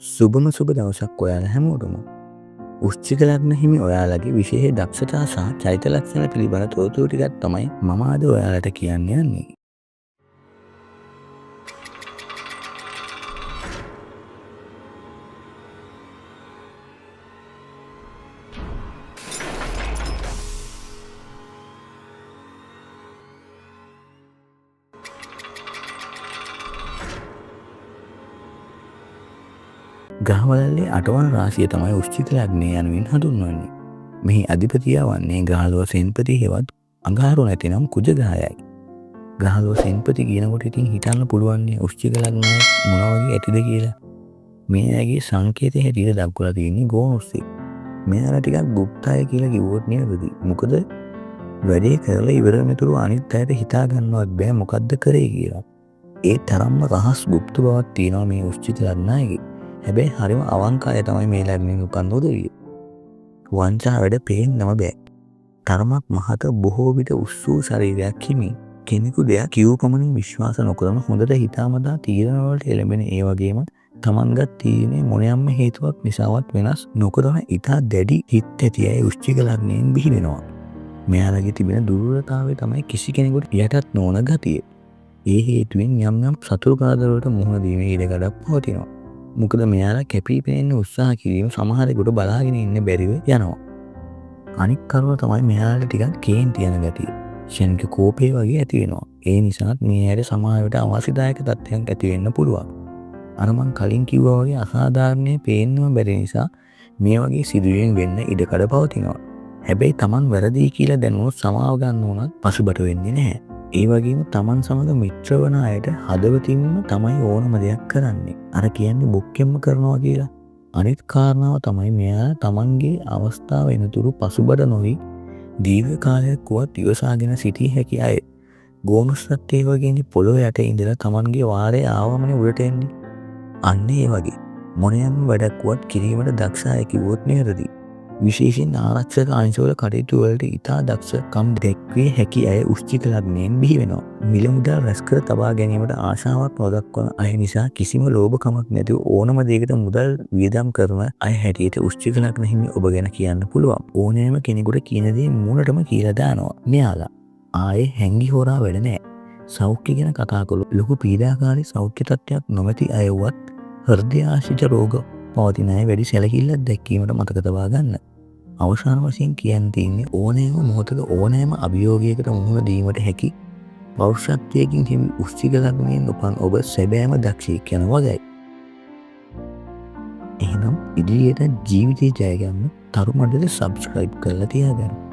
සුබම සුබ දවසක් ඔයාලා හැමෝටම. වෘශ්චික ලග්න හිමි ඔයාලගේ විශේෂ දක්ෂතා සහ චරිත ලක්ෂණ පිළිබඳ තොරතුරු ටිකක් තමයි මම අද ඔයාලට කියන්න යන්නේ. ග්‍රහවලල්ලේ අටවන රාශිය තමයි වෘශ්චික ලග්නය යනුවෙන් හඳුන්වන්නේ. මෙහි අධිපතියා වන්නේ ග්‍රහලෝක සෙන්පති හෙවත් අඟහරු නැතිනම් කුජ ග්‍රහයයි. ග්‍රහලෝක සෙන්පති කියනකොට ඉතින් හිතන්න පුළුවන් වෘශ්චික ලග්නය මොන වගේ ඇතිද කියලා. මේ ඇගේ සංකේතය හැටියට දක්වලා තියෙන්නේ ගෝනොස්සේ. මෙයාලා ටිකක් গুপ্তය කියලා කිව්වොත් නිවැරදි. මොකද වැඩේ කරලා ඉවර වෙනතුරු අනිත් අයට හිතා ගන්නවත් බෑ මොකද්ද කරේ කියලා. ඒ තරම්ම රහස් গুপ্ত බවක් තියෙනවා මේ වෘශ්චික ලග්නයේ. හැබැයි හරිම අවංක අය තමයි මේ ලග්නෙන් උපන් උදවිය. වංචා වැඩ පේන්නම බෑ. තරමක් මහත බොහෝ විට උස්සූ ශරීරයක් හිමි. කෙනෙකු දෙයක් කිව් පමණින් විශ්වාස නොකරන හොඳට හිතාමතා තීරණ වලට එළඹෙන ඒ වගේම තමන්ගත් තීරණේ මොනියම්ම හේතුවක් නිසාවත් වෙනස් නොකරන ඉතා දැඩි හිත් ඇති අය වෘශ්චික ලග්නයෙන් බිහිවෙනවා. මෙයාලගේ තිබෙන දුර්වලතාවය තමයි කිසි කෙනෙකුට යටත් නොවන ගතිය. ඒ හේතුවෙන් යම් යම් සතුරු කරදර වලට මුහුණ දීමේ ඉඩකඩක් පවතිනවා. මොකද මෙයාලා කැපී පෙනෙන්න උත්සාහ කිරීම සමහරෙකුට බලාගෙන ඉන්න බැරිව යනවා. අනික් කරුණ තමයි මෙයාලට ටිකක් කේන්ති යන ගතිය. ෂණික කෝපය වගේ ඇති වෙනවා. ඒ නිසාත් මේ ඇයට සමහරවිට අවාසිදායක තත්ත්වයන් ඇති වෙන්න පුළුවන්. අර මං කලින් කිව්වා වගේ අසාධාරණේ පේන්නම බැරි නිසා මේ වගේ සිදුවීම් වෙන්න ඉඩකඩ පවතිනවා. හැබැයි Taman වැරදි කියලා දැනුනොත් සමාව ගන්න උනත් පසුබට වෙන්නේ නැහැ. ඒ වගේම Taman සමග මිත්‍ර වන අයට හදවතින්ම තමයි ඕනම දෙයක් කරන්නේ. අර කියන්නේ බොක්කෙම්ම කරනවා කියලා. අනිත් කාරණාව තමයි මෙයා Tamanගේ අවස්ථාව වෙනතුරු පසුබට නොවි දීර්ඝ කාලයක් වුවත් ඉවසාගෙන සිටිය හැකි අය. ගෝනුස්සත් ඒ වගේනේ පොළොව යට ඉඳලා Tamanගේ වාරේ ආවමනේ උඩට එන්නේ. අන්න ඒ වගේ මොනියම් වැඩක් වුවත් කිරීමට දක්ෂ අය කිව්වොත් නිවැරදි. විශේෂයෙන් ආරක්ෂක අංශවල කටයුතු වලට ඉතා දක්ෂකම් දැක්විය හැකි අය වෘශ්චික ලග්නයෙන් බිහි වෙනවා. මිල මුදල් රැස් කර තබා ගැනීමට ආශාවක් නොදක්වන අය නිසා කිසිම ලෝභකමක් නැතිව ඕනම දෙයකට මුදල් වියදම් කරන අය හැටියට වෘශ්චික ලග්න හිමි ඔබ ගැන කියන්න පුළුවන්. ඕනෑම කෙනෙකුට කියන දේ මූණටම කියලා දානවා. මෙයාලා ආයේ හැංගි හොරා වැඩ නැහැ. සෞඛ්‍ය ගැන කතා කළොත් ලොකු පීඩාකාරී සෞඛ්‍ය තත්ත්වයක් නොමැති අයවත් හෘදය ආශ්‍රිත රෝග පවතින අය වැඩි සැලකිල්ලක් දැක්වීමට මතක තබා ගන්න. අවසාන වශයෙන් කියන්න තියෙන්නේ ඕනෑම මොහොතක ඕනෑම අභියෝගයකට මුහුණ දීමට හැකි පෞරුෂත්වයකින් හිමි වෘශ්චික ලග්නයෙන් උපන් ඔබ සැබෑම දක්ෂයෙක් යන වගේයි. එහෙනම් ඉදිරියට ජීවිතේ ජය ගන්න තරු මඩල සබ්ස්ක්‍රයිබ් කරලා තියාගන්න.